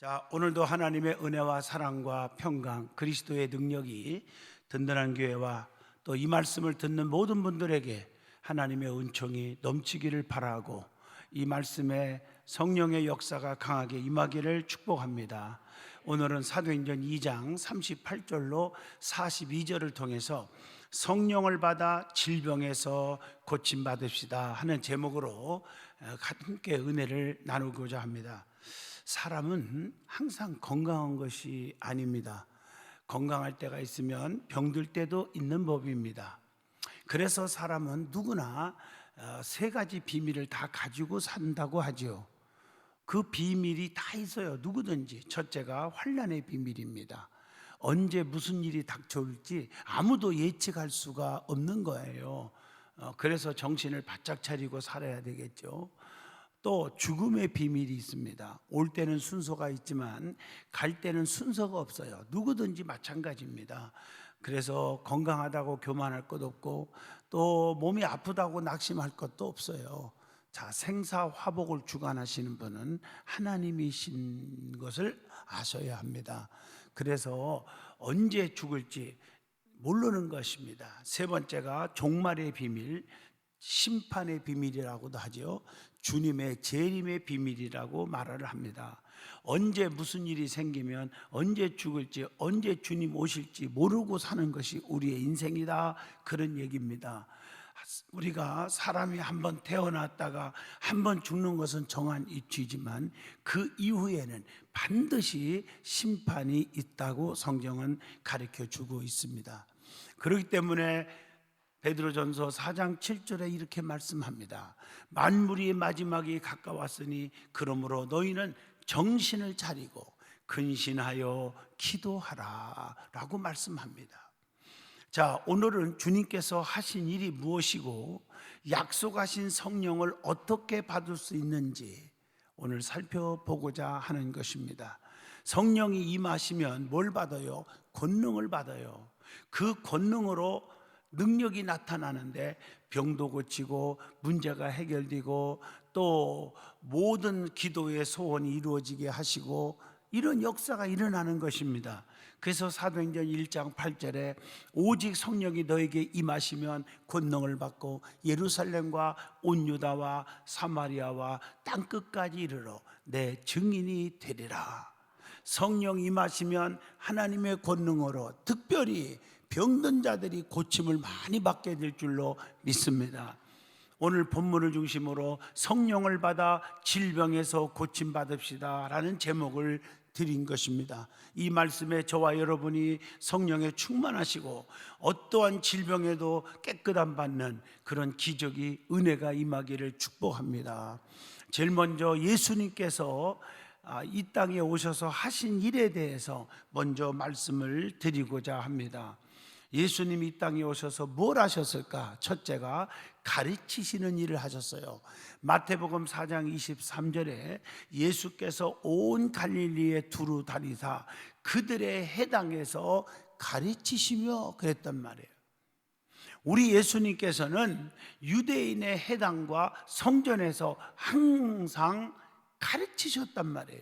자, 오늘도 하나님의 은혜와 사랑과 평강, 그리스도의 능력이 든든한 교회와 또 이 말씀을 듣는 모든 분들에게 하나님의 은총이 넘치기를 바라고 이 말씀에 성령의 역사가 강하게 임하기를 축복합니다. 오늘은 사도행전 2장 38절로 42절을 통해서 성령을 받아 질병에서 고침받읍시다 하는 제목으로 함께 은혜를 나누고자 합니다. 사람은 항상 건강한 것이 아닙니다. 건강할 때가 있으면 병들 때도 있는 법입니다. 그래서 사람은 누구나 세 가지 비밀을 다 가지고 산다고 하죠. 그 비밀이 다 있어요. 누구든지. 첫째가 환난의 비밀입니다. 언제 무슨 일이 닥쳐올지 아무도 예측할 수가 없는 거예요. 그래서 정신을 바짝 차리고 살아야 되겠죠. 또 죽음의 비밀이 있습니다. 올 때는 순서가 있지만 갈 때는 순서가 없어요. 누구든지 마찬가지입니다. 그래서 건강하다고 교만할 것 없고 또 몸이 아프다고 낙심할 것도 없어요. 자, 생사화복을 주관하시는 분은 하나님이신 것을 아셔야 합니다. 그래서 언제 죽을지 모르는 것입니다. 세 번째가 종말의 비밀, 심판의 비밀이라고도 하죠. 주님의 재림의 비밀이라고 말을 합니다. 언제 무슨 일이 생기면 언제 죽을지, 언제 주님 오실지 모르고 사는 것이 우리의 인생이다, 그런 얘기입니다. 우리가 사람이 한번 태어났다가 한번 죽는 것은 정한 이치지만 그 이후에는 반드시 심판이 있다고 성경은 가르쳐 주고 있습니다. 그렇기 때문에 베드로전서 4장 7절에 이렇게 말씀합니다. 만물이 마지막이 가까웠으니 그러므로 너희는 정신을 차리고 근신하여 기도하라 라고 말씀합니다. 자, 오늘은 주님께서 하신 일이 무엇이고 약속하신 성령을 어떻게 받을 수 있는지 오늘 살펴보고자 하는 것입니다. 성령이 임하시면 뭘 받아요? 권능을 받아요. 그 권능으로 능력이 나타나는데 병도 고치고 문제가 해결되고 또 모든 기도의 소원이 이루어지게 하시고 이런 역사가 일어나는 것입니다. 그래서 사도행전 1장 8절에 오직 성령이 너에게 임하시면 권능을 받고 예루살렘과 온 유다와 사마리아와 땅끝까지 이르러 내 증인이 되리라. 성령 임하시면 하나님의 권능으로 특별히 병든 자들이 고침을 많이 받게 될 줄로 믿습니다. 오늘 본문을 중심으로 성령을 받아 질병에서 고침받읍시다 라는 제목을 드린 것입니다. 이 말씀에 저와 여러분이 성령에 충만하시고 어떠한 질병에도 깨끗함 받는 그런 기적이, 은혜가 임하기를 축복합니다. 제일 먼저 예수님께서 이 땅에 오셔서 하신 일에 대해서 먼저 말씀을 드리고자 합니다. 예수님이 이 땅에 오셔서 뭘 하셨을까? 첫째가 가르치시는 일을 하셨어요. 마태복음 4장 23절에 예수께서 온 갈릴리에 두루 다니사 그들의 해당에서 가르치시며 그랬단 말이에요. 우리 예수님께서는 유대인의 해당과 성전에서 항상 가르치셨단 말이에요.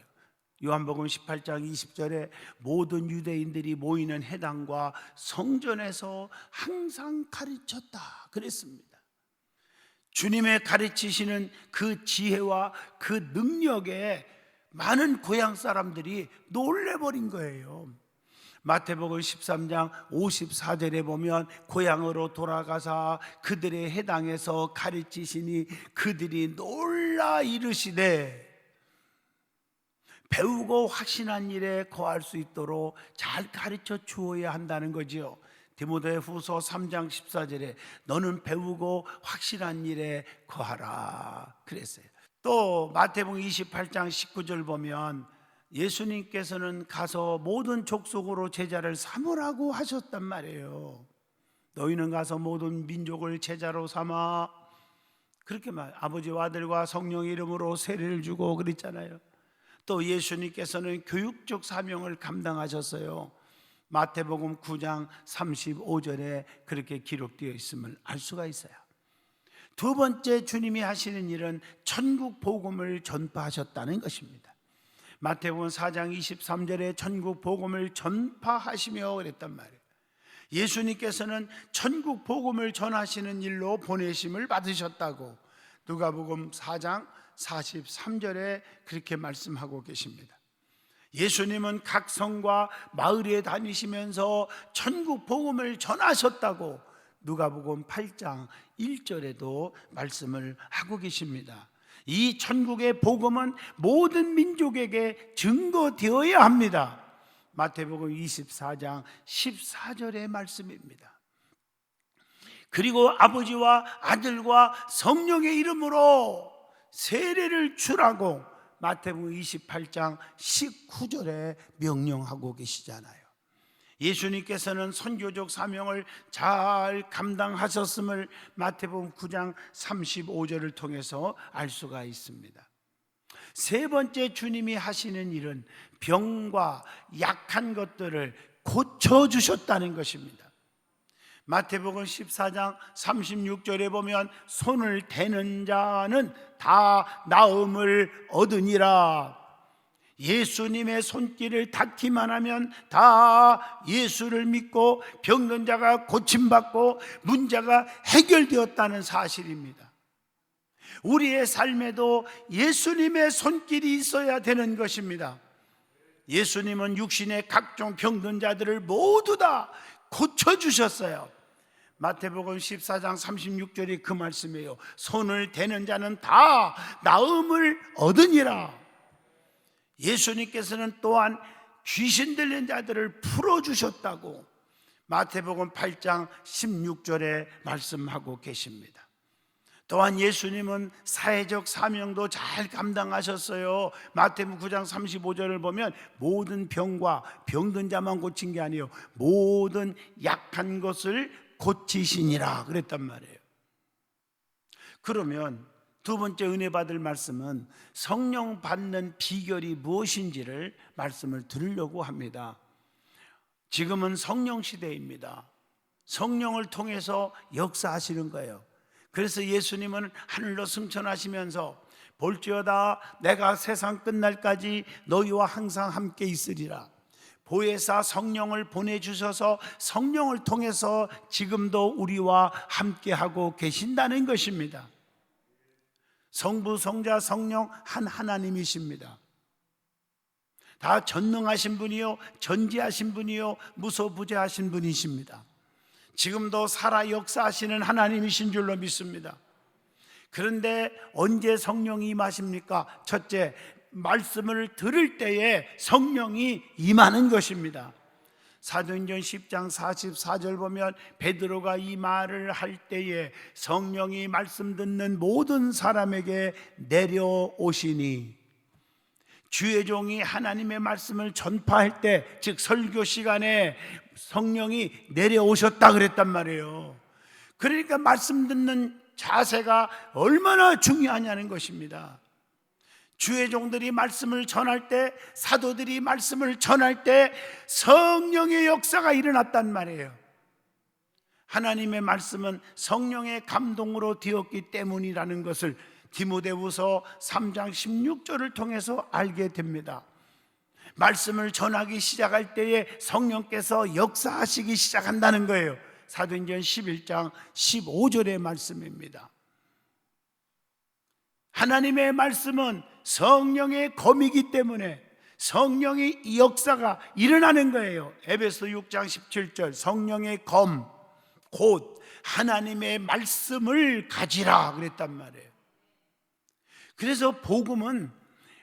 요한복음 18장 20절에 모든 유대인들이 모이는 회당과 성전에서 항상 가르쳤다 그랬습니다. 주님의 가르치시는 그 지혜와 그 능력에 많은 고향 사람들이 놀래버린 거예요. 마태복음 13장 54절에 보면 고향으로 돌아가사 그들의 회당에서 가르치시니 그들이 놀라 이르시되 배우고 확신한 일에 거할 수 있도록 잘 가르쳐 주어야 한다는 거지요. 디모데후서 3장 14절에 너는 배우고 확실한 일에 거하라 그랬어요. 또 마태복음 28장 19절 보면 예수님께서는 가서 모든 족속으로 제자를 삼으라고 하셨단 말이에요. 너희는 가서 모든 민족을 제자로 삼아, 그렇게 아버지와 아들과 성령의 이름으로 세례를 주고 그랬잖아요. 또 예수님께서는 교육적 사명을 감당하셨어요. 마태복음 9장 35절에 그렇게 기록되어 있음을 알 수가 있어요. 두 번째 주님이 하시는 일은 천국 복음을 전파하셨다는 것입니다. 마태복음 4장 23절에 천국 복음을 전파하시며 그랬단 말이에요. 예수님께서는 천국 복음을 전하시는 일로 보내심을 받으셨다고 누가복음 4장 43절에 그렇게 말씀하고 계십니다. 예수님은 각 성과 마을에 다니시면서 천국 복음을 전하셨다고 누가복음 8장 1절에도 말씀을 하고 계십니다. 이 천국의 복음은 모든 민족에게 증거되어야 합니다. 마태복음 24장 14절의 말씀입니다. 그리고 아버지와 아들과 성령의 이름으로 세례를 주라고 마태복음 28장 19절에 명령하고 계시잖아요. 예수님께서는 선교적 사명을 잘 감당하셨음을 마태복음 9장 35절을 통해서 알 수가 있습니다. 세 번째 주님이 하시는 일은 병과 약한 것들을 고쳐주셨다는 것입니다. 마태복음 14장 36절에 보면 손을 대는 자는 다 나음을 얻으니라. 예수님의 손길을 닿기만 하면 다 예수를 믿고 병든 자가 고침받고 문제가 해결되었다는 사실입니다. 우리의 삶에도 예수님의 손길이 있어야 되는 것입니다. 예수님은 육신의 각종 병든 자들을 모두 다 고쳐주셨어요. 마태복음 14장 36절이 그 말씀이에요. 손을 대는 자는 다 나음을 얻으니라. 예수님께서는 또한 귀신 들린 자들을 풀어주셨다고 마태복음 8장 16절에 말씀하고 계십니다. 또한 예수님은 사회적 사명도 잘 감당하셨어요. 마태복음 9장 35절을 보면 모든 병과 병든 자만 고친 게 아니에요. 모든 약한 것을 고치시니라 그랬단 말이에요. 그러면 두 번째 은혜 받을 말씀은 성령 받는 비결이 무엇인지를 말씀을 드리려고 합니다. 지금은 성령 시대입니다. 성령을 통해서 역사하시는 거예요. 그래서 예수님은 하늘로 승천하시면서 볼지어다 내가 세상 끝날까지 너희와 항상 함께 있으리라. 보혜사 성령을 보내주셔서 성령을 통해서 지금도 우리와 함께하고 계신다는 것입니다. 성부, 성자, 성령 한 하나님이십니다. 다 전능하신 분이요 전지하신 분이요 무소부재하신 분이십니다. 지금도 살아 역사하시는 하나님이신 줄로 믿습니다. 그런데 언제 성령이 임하십니까? 첫째, 말씀을 들을 때에 성령이 임하는 것입니다. 사도행전 10장 44절 보면 베드로가 이 말을 할 때에 성령이 말씀 듣는 모든 사람에게 내려오시니, 주의 종이 하나님의 말씀을 전파할 때, 즉 설교 시간에 성령이 내려오셨다 그랬단 말이에요. 그러니까 말씀 듣는 자세가 얼마나 중요하냐는 것입니다. 주의 종들이 말씀을 전할 때, 사도들이 말씀을 전할 때 성령의 역사가 일어났단 말이에요. 하나님의 말씀은 성령의 감동으로 되었기 때문이라는 것을 디모데후서 3장 16절을 통해서 알게 됩니다. 말씀을 전하기 시작할 때에 성령께서 역사하시기 시작한다는 거예요. 사도행전 11장 15절의 말씀입니다. 하나님의 말씀은 성령의 검이기 때문에 성령의 이 역사가 일어나는 거예요. 에베소 6장 17절 성령의 검 곧 하나님의 말씀을 가지라 그랬단 말이에요. 그래서 복음은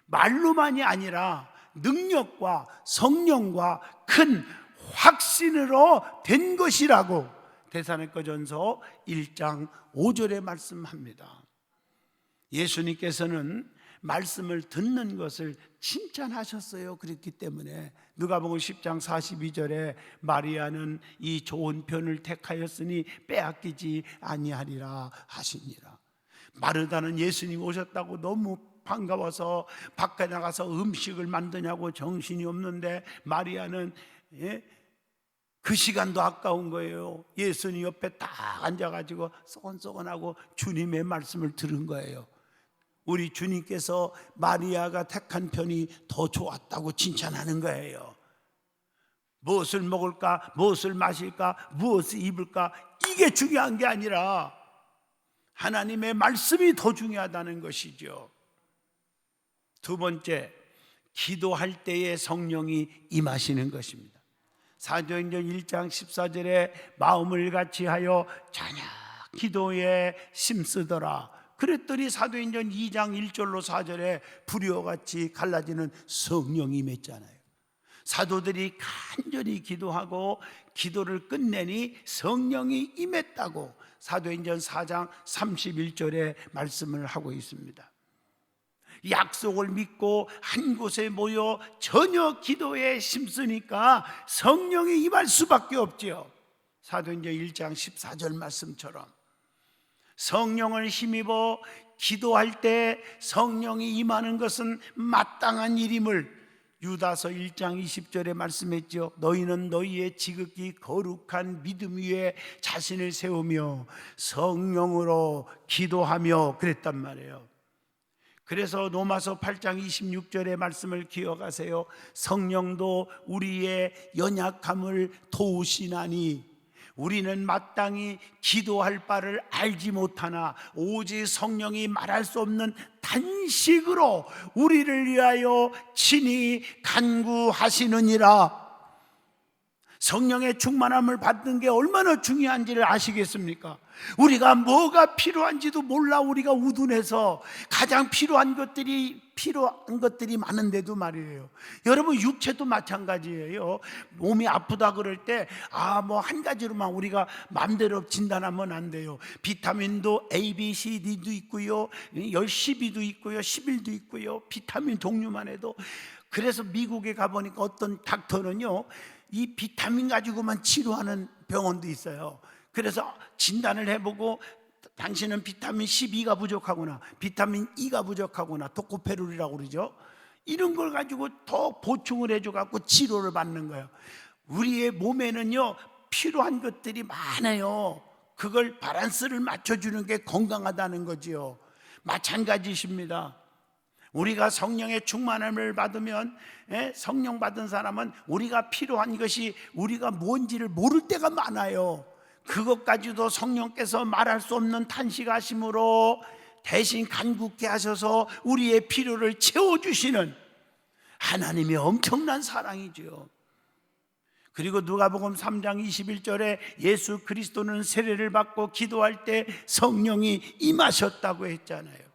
말로만이 아니라 능력과 성령과 큰 확신으로 된 것이라고 데살로니가전서 1장 5절에 말씀합니다. 예수님께서는 말씀을 듣는 것을 칭찬하셨어요. 그렇기 때문에 누가복음 10장 42절에 마리아는 이 좋은 편을 택하였으니 빼앗기지 아니하리라 하시니라. 마르다는 예수님 오셨다고 너무 반가워서 밖에 나가서 음식을 만드냐고 정신이 없는데, 마리아는 그 시간도 아까운 거예요. 예수님 옆에 딱 앉아가지고 쏘건쏘건하고 주님의 말씀을 들은 거예요. 우리 주님께서 마리아가 택한 편이 더 좋았다고 칭찬하는 거예요. 무엇을 먹을까, 무엇을 마실까, 무엇을 입을까, 이게 중요한 게 아니라 하나님의 말씀이 더 중요하다는 것이죠. 두 번째, 기도할 때에 성령이 임하시는 것입니다. 사도행전 1장 14절에 마음을 같이 하여 자녀 기도에 힘쓰더라. 그랬더니 사도행전 2장 1절로 4절에 불이와 같이 갈라지는 성령이 임했잖아요. 사도들이 간절히 기도하고 기도를 끝내니 성령이 임했다고 사도행전 4장 31절에 말씀을 하고 있습니다. 약속을 믿고 한 곳에 모여 전혀 기도에 힘쓰니까 성령이 임할 수밖에 없지요. 사도행전 1장 14절 말씀처럼 성령을 힘입어 기도할 때 성령이 임하는 것은 마땅한 일임을 유다서 1장 20절에 말씀했죠. 너희는 너희의 지극히 거룩한 믿음 위에 자신을 세우며 성령으로 기도하며 그랬단 말이에요. 그래서 로마서 8장 26절의 말씀을 기억하세요. 성령도 우리의 연약함을 도우시나니 우리는 마땅히 기도할 바를 알지 못하나 오직 성령이 말할 수 없는 단식으로 우리를 위하여 친히 간구하시느니라. 성령의 충만함을 받는 게 얼마나 중요한지를 아시겠습니까? 우리가 뭐가 필요한지도 몰라 우리가 우둔해서 가장 필요한 것들이 많은데도 말이에요. 여러분 육체도 마찬가지예요. 몸이 아프다 그럴 때 뭐 한 가지로만 우리가 마음대로 진단하면 안 돼요. 비타민도 A, B, C, D도 있고요, 12도 있고요, 11도 있고요. 비타민 종류만 해도. 그래서 미국에 가보니까 어떤 닥터는요 이 비타민 가지고만 치료하는 병원도 있어요. 그래서 진단을 해보고 당신은 비타민 12가 부족하구나, 비타민 E가 부족하구나, 토코페룰이라고 그러죠. 이런 걸 가지고 더 보충을 해줘갖고 치료를 받는 거예요. 우리의 몸에는요 필요한 것들이 많아요. 그걸 밸런스를 맞춰주는 게 건강하다는 거지요. 마찬가지십니다. 우리가 성령의 충만함을 받으면, 성령 받은 사람은 우리가 필요한 것이 우리가 뭔지를 모를 때가 많아요. 그것까지도 성령께서 말할 수 없는 탄식하심으로 대신 간구케 하셔서 우리의 필요를 채워주시는 하나님의 엄청난 사랑이죠. 그리고 누가복음 3장 21절에 예수 그리스도는 세례를 받고 기도할 때 성령이 임하셨다고 했잖아요.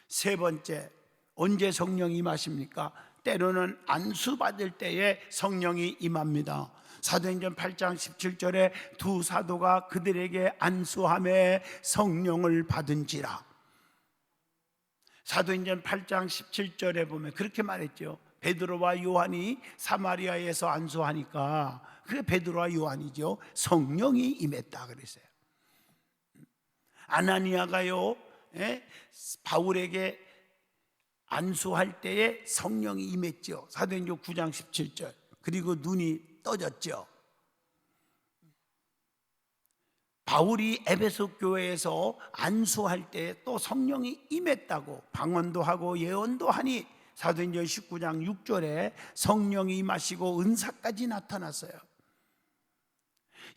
세 번째, 언제 성령이 임하십니까? 때로는 안수받을 때에 성령이 임합니다. 사도행전 8장 17절에 두 사도가 그들에게 안수함에 성령을 받은지라. 사도행전 8장 17절에 보면 그렇게 말했죠. 베드로와 요한이 사마리아에서 안수하니까, 그게 베드로와 요한이죠, 성령이 임했다 그랬어요. 아나니아가요 바울에게 안수할 때에 성령이 임했죠. 사도행전 9장 17절. 그리고 눈이 떠졌죠. 바울이 에베소 교회에서 안수할 때 또 성령이 임했다고 방언도 하고 예언도 하니 사도행전 19장 6절에 성령이 임하시고 은사까지 나타났어요.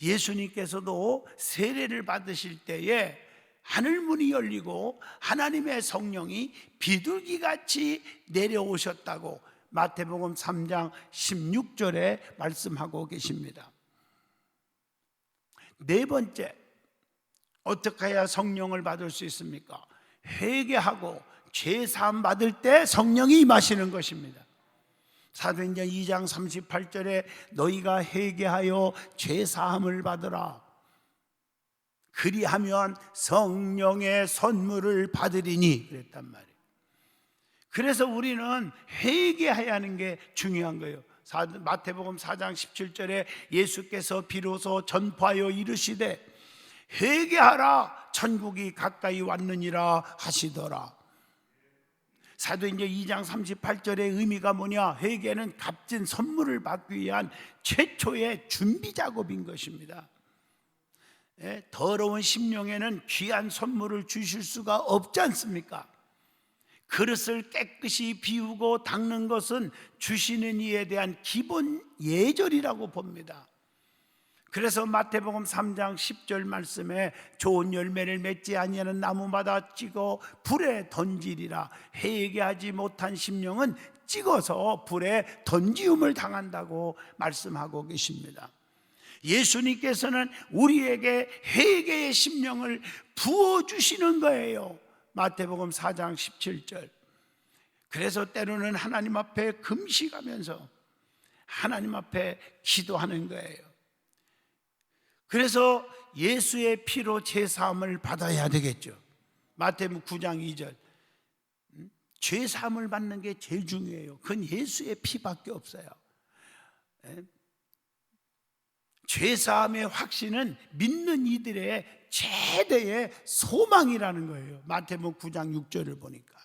예수님께서도 세례를 받으실 때에 하늘문이 열리고 하나님의 성령이 비둘기같이 내려오셨다고 마태복음 3장 16절에 말씀하고 계십니다. 네 번째, 어떻게 해야 성령을 받을 수 있습니까? 회개하고 죄사함 받을 때 성령이 임하시는 것입니다. 사도행전 2장 38절에 너희가 회개하여 죄사함을 받으라, 그리하면 성령의 선물을 받으리니 그랬단 말이에요. 그래서 우리는 회개해야 하는 게 중요한 거예요. 마태복음 4장 17절에 예수께서 비로소 전파하여 이르시되 회개하라 천국이 가까이 왔느니라 하시더라. 사도행전 2장 38절의 의미가 뭐냐? 회개는 값진 선물을 받기 위한 최초의 준비 작업인 것입니다. 더러운 심령에는 귀한 선물을 주실 수가 없지 않습니까? 그릇을 깨끗이 비우고 닦는 것은 주시는 이에 대한 기본 예절이라고 봅니다. 그래서 마태복음 3장 10절 말씀에 좋은 열매를 맺지 아니하는 나무마다 찍어 불에 던지리라. 회개하지 못한 심령은 찍어서 불에 던지움을 당한다고 말씀하고 계십니다. 예수님께서는 우리에게 회개의 심령을 부어주시는 거예요. 마태복음 4장 17절. 그래서 때로는 하나님 앞에 금식하면서 하나님 앞에 기도하는 거예요. 그래서 예수의 피로 제사함을 받아야 되겠죠. 마태복음 9장 2절. 죄사함을 받는 게 제일 중요해요. 그건 예수의 피밖에 없어요. 죄사함의 확신은 믿는 이들의 최대의 소망이라는 거예요. 마태복음 9장 6절을 보니까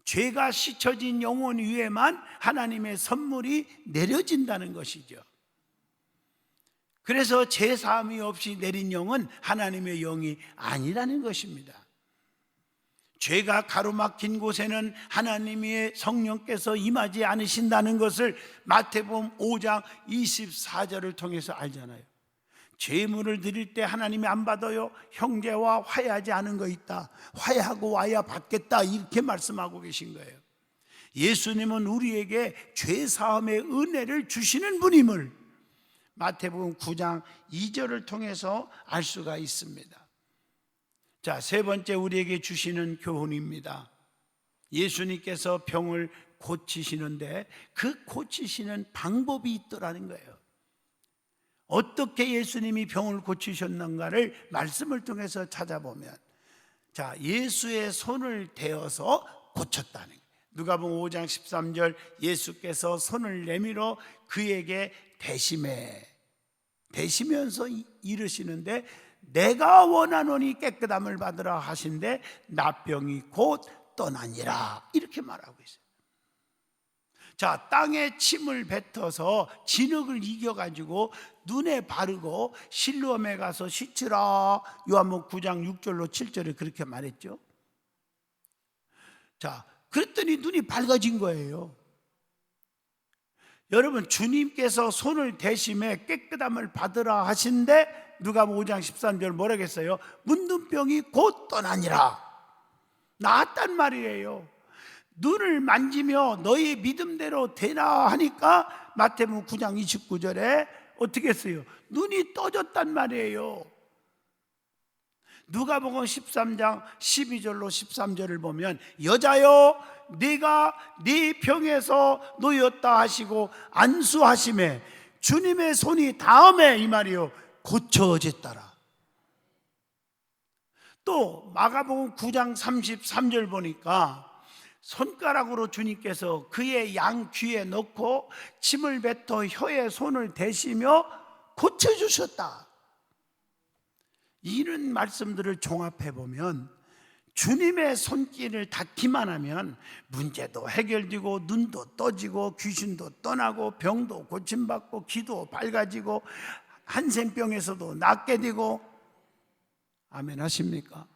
죄가 씻어진 영혼 위에만 하나님의 선물이 내려진다는 것이죠. 그래서 죄사함이 없이 내린 영은 하나님의 영이 아니라는 것입니다. 죄가 가로막힌 곳에는 하나님의 성령께서 임하지 않으신다는 것을 마태복음 5장 24절을 통해서 알잖아요. 죄물을 드릴 때 하나님이 안 받아요. 형제와 화해하지 않은 거 있다. 화해하고 와야 받겠다. 이렇게 말씀하고 계신 거예요. 예수님은 우리에게 죄사함의 은혜를 주시는 분임을 마태복음 9장 2절을 통해서 알 수가 있습니다. 자, 세 번째 우리에게 주시는 교훈입니다. 예수님께서 병을 고치시는데 그 고치시는 방법이 있더라는 거예요. 어떻게 예수님이 병을 고치셨는가를 말씀을 통해서 찾아보면, 자, 예수의 손을 대어서 고쳤다는 거예요. 누가복음 5장 13절, 예수께서 손을 내밀어 그에게 대시면서 이르시는데 내가 원하노니 깨끗함을 받으라 하신데 나병이 곧 떠나니라, 이렇게 말하고 있어요. 자, 땅에 침을 뱉어서 진흙을 이겨가지고 눈에 바르고 실로암에 가서 씻으라. 요한복음 9장 6절로 7절에 그렇게 말했죠. 자, 그랬더니 눈이 밝아진 거예요. 여러분, 주님께서 손을 대심에 깨끗함을 받으라 하신데 누가복음 5장 13절 뭐라고 했어요? 문둥병이 곧 떠나니라. 나았단 말이에요. 눈을 만지며 너희 믿음대로 되나 하니까 마태복음 9장 29절에 어떻게 했어요? 눈이 떠졌단 말이에요. 누가복음 13장 12절로 13절을 보면 여자여 네가 네 병에서 놓였다 하시고 안수하심에 주님의 손이 다음에 이 말이요 고쳐졌더라. 또 마가복음 9장 33절 보니까 손가락으로 주님께서 그의 양 귀에 넣고 침을 뱉어 혀에 손을 대시며 고쳐주셨다. 이런 말씀들을 종합해 보면 주님의 손길을 닿기만 하면 문제도 해결되고 눈도 떠지고 귀신도 떠나고 병도 고침받고 귀도 밝아지고 한센병에서도 낫게 되고. 아멘 하십니까?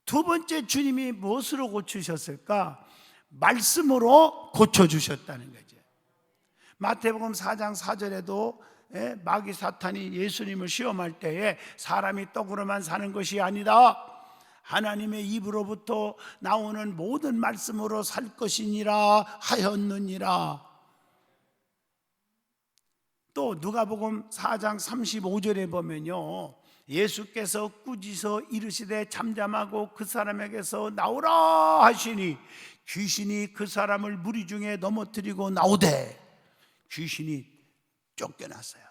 두 번째, 주님이 무엇으로 고치셨을까? 말씀으로 고쳐주셨다는 거죠. 마태복음 4장 4절에도 마귀 사탄이 예수님을 시험할 때에 사람이 떡으로만 사는 것이 아니다, 하나님의 입으로부터 나오는 모든 말씀으로 살 것이니라 하였느니라. 또 누가복음 4장 35절에 보면요, 예수께서 꾸짖어 이르시되 잠잠하고 그 사람에게서 나오라 하시니 귀신이 그 사람을 무리 중에 넘어뜨리고 나오되 귀신이 쫓겨났어요.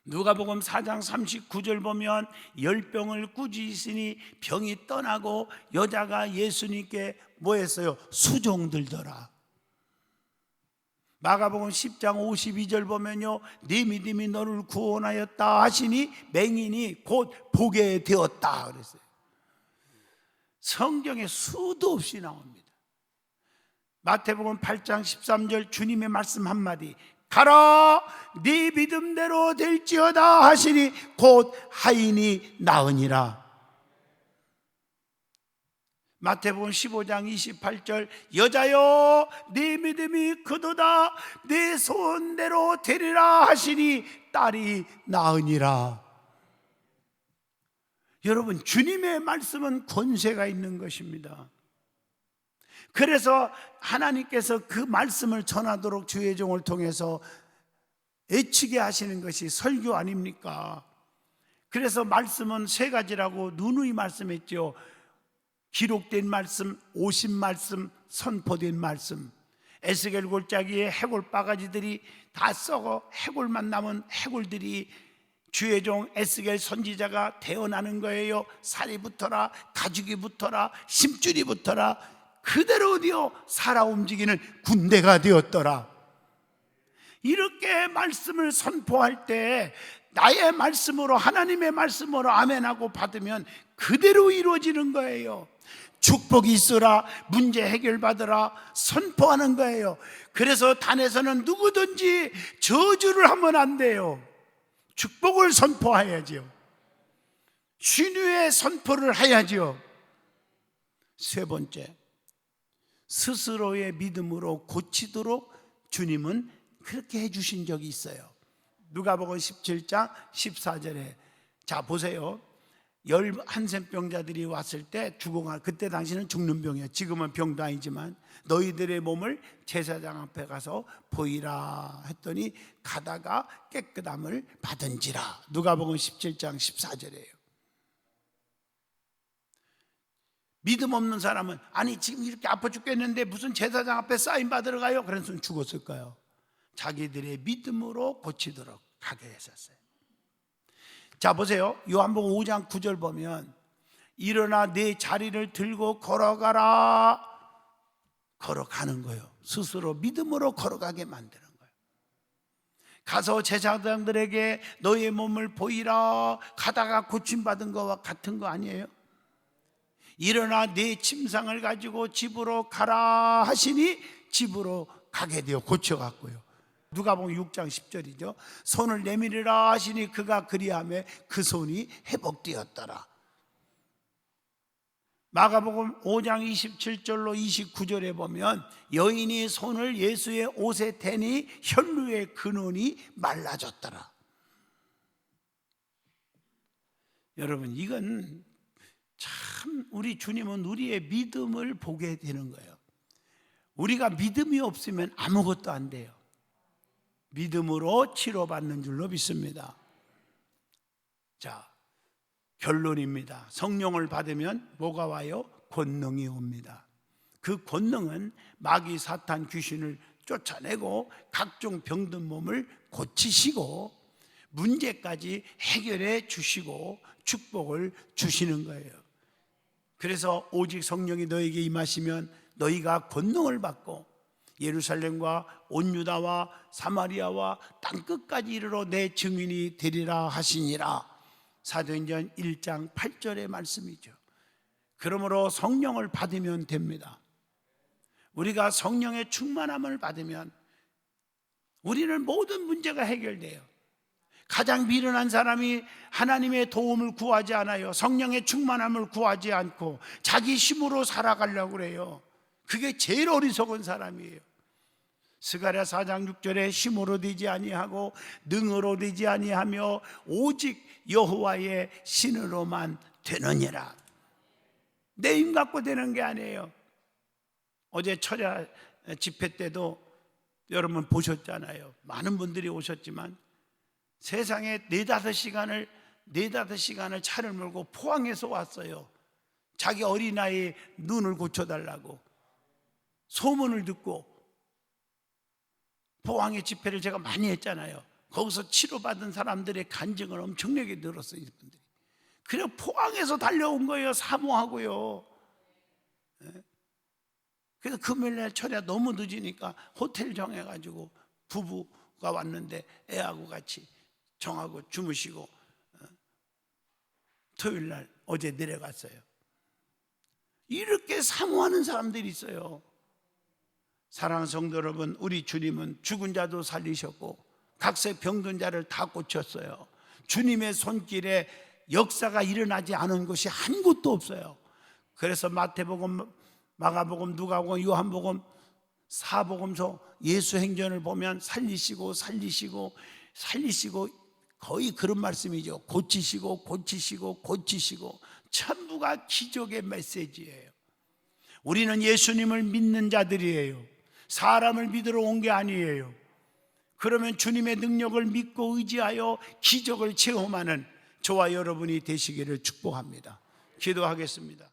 누가복음 4장 39절 보면 열병을 꾸짖으니 병이 떠나고 여자가 예수님께 뭐 했어요? 수종들더라. 마가복음 10장 52절 보면요, 네 믿음이 너를 구원하였다 하시니 맹인이 곧 보게 되었다 그랬어요. 성경에 수도 없이 나옵니다. 마태복음 8장 13절 주님의 말씀 한마디, 가라 네 믿음대로 될지어다 하시니 곧 하인이 나으니라. 마태복음 15장 28절 여자여 네 믿음이 크도다 내 소원대로 되리라 하시니 딸이 나으니라. 여러분, 주님의 말씀은 권세가 있는 것입니다. 그래서 하나님께서 그 말씀을 전하도록 주의 종을 통해서 애치게 하시는 것이 설교 아닙니까? 그래서 말씀은 세 가지라고 누누이 말씀했죠. 기록된 말씀, 오신 말씀, 선포된 말씀. 에스겔 골짜기에 해골 바가지들이 다 썩어 해골만 남은 해골들이 주의 종 에스겔 선지자가 태어나는 거예요. 살이 붙어라, 가죽이 붙어라, 심줄이 붙어라. 그대로 되어 살아 움직이는 군대가 되었더라. 이렇게 말씀을 선포할 때 나의 말씀으로, 하나님의 말씀으로 아멘하고 받으면 그대로 이루어지는 거예요. 축복이 있으라, 문제 해결받으라 선포하는 거예요. 그래서 단에서는 누구든지 저주를 하면 안 돼요. 축복을 선포해야지요. 신유의 선포를 해야지요. 세 번째, 스스로의 믿음으로 고치도록 주님은 그렇게 해주신 적이 있어요. 누가복음 17장 14절에 자 보세요. 열 한센병자들이 왔을 때 죽어가, 그때 당시는 죽는 병이에요. 지금은 병도 아니지만 너희들의 몸을 제사장 앞에 가서 보이라 했더니 가다가 깨끗함을 받은지라. 누가복음 17장 14절이에요. 믿음 없는 사람은 아니 지금 이렇게 아파 죽겠는데 무슨 제사장 앞에 사인 받으러 가요? 그래서 죽었을까요? 자기들의 믿음으로 고치도록 가게 했었어요. 자 보세요. 요한복음 5장 9절 보면 일어나 내 자리를 들고 걸어가라. 걸어가는 거예요. 스스로 믿음으로 걸어가게 만드는 거예요. 가서 제사장들에게 너의 몸을 보이라. 가다가 고침받은 거와 같은 거 아니에요? 일어나 내 침상을 가지고 집으로 가라 하시니 집으로 가게 되어 고쳐갔고요. 누가복음 6장 10절이죠. 손을 내밀으라 하시니 그가 그리하며 그 손이 회복되었더라. 마가복음 5장 27절로 29절에 보면 여인이 손을 예수의 옷에 대니 혈루의 근원이 말라졌더라. 여러분, 이건 참 우리 주님은 우리의 믿음을 보게 되는 거예요. 우리가 믿음이 없으면 아무것도 안 돼요. 믿음으로 치료받는 줄로 믿습니다. 자, 결론입니다. 성령을 받으면 뭐가 와요? 권능이 옵니다. 그 권능은 마귀 사탄 귀신을 쫓아내고 각종 병든 몸을 고치시고 문제까지 해결해 주시고 축복을 주시는 거예요. 그래서 오직 성령이 너에게 임하시면 너희가 권능을 받고 예루살렘과 온 유다와 사마리아와 땅끝까지 이르러 내 증인이 되리라 하시니라. 사도행전 1장 8절의 말씀이죠. 그러므로 성령을 받으면 됩니다. 우리가 성령의 충만함을 받으면 우리는 모든 문제가 해결돼요. 가장 미련한 사람이 하나님의 도움을 구하지 않아요. 성령의 충만함을 구하지 않고 자기 힘으로 살아가려고 그래요. 그게 제일 어리석은 사람이에요. 스가랴 4장 6절에 힘으로 되지 아니하고 능으로 되지 아니하며 오직 여호와의 신으로만 되느니라. 내 힘 갖고 되는 게 아니에요. 어제 철야 집회 때도 여러분 보셨잖아요. 많은 분들이 오셨지만 세상에 4-5시간을 차를 몰고 포항에서 왔어요. 자기 어린아이 눈을 고쳐달라고 소문을 듣고. 포항의 집회를 제가 많이 했잖아요. 거기서 치료받은 사람들의 간증을 엄청나게 들었어요. 이분들이. 그래 포항에서 달려온 거예요. 사모하고요. 그래서 금요일날 철야 너무 늦으니까 호텔 정해가지고 부부가 왔는데 애하고 같이 정하고 주무시고 토요일날 어제 내려갔어요. 이렇게 사모하는 사람들이 있어요. 사랑하는 성도 여러분, 우리 주님은 죽은 자도 살리셨고 각세 병든 자를 다 고쳤어요. 주님의 손길에 역사가 일어나지 않은 곳이 한 곳도 없어요. 그래서 마태복음, 마가복음, 누가복음, 요한복음, 사복음서, 예수행전을 보면 살리시고 살리시고 살리시고 거의 그런 말씀이죠. 고치시고 고치시고 고치시고, 전부가 기적의 메시지예요. 우리는 예수님을 믿는 자들이에요. 사람을 믿으러 온 게 아니에요. 그러면 주님의 능력을 믿고 의지하여 기적을 체험하는 저와 여러분이 되시기를 축복합니다. 기도하겠습니다.